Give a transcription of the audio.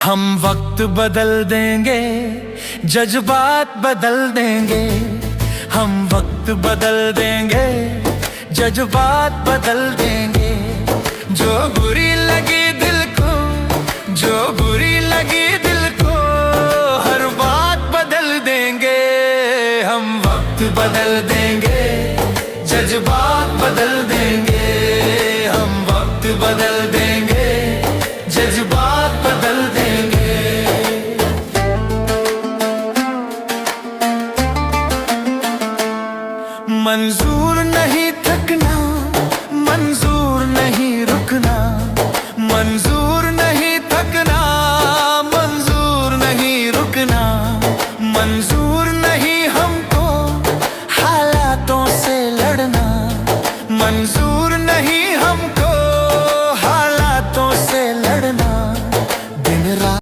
हम वक्त बदल देंगे, जज्बात बदल देंगे। हम वक्त बदल देंगे, जज्बात बदल देंगे। जो बुरी लगी दिल को, जो बुरी लगी